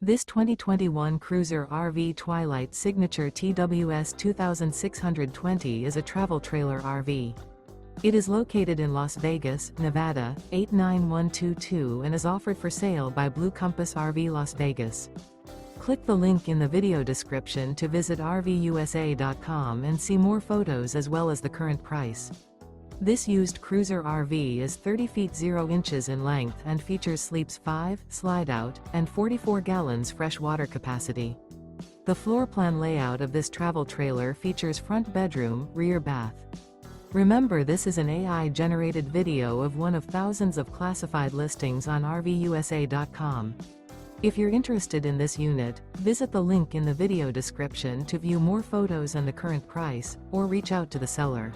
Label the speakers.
Speaker 1: This 2021 Cruiser RV Twilight Signature TWS 2620 is a travel trailer RV. It is located in Las Vegas, Nevada, 89122 and is offered for sale by Blue Compass RV Las Vegas. Click the link in the video description to visit RVUSA.com and see more photos as well as the current price. This used cruiser RV is 30 feet 0 inches in length and features sleeps 5, slide-out, and 44 gallons fresh water capacity. The floor plan layout of this travel trailer features front bedroom, rear bath. Remember, this is an AI-generated video of one of thousands of classified listings on RVUSA.com. If you're interested in this unit, visit the link in the video description to view more photos and the current price, or reach out to the seller.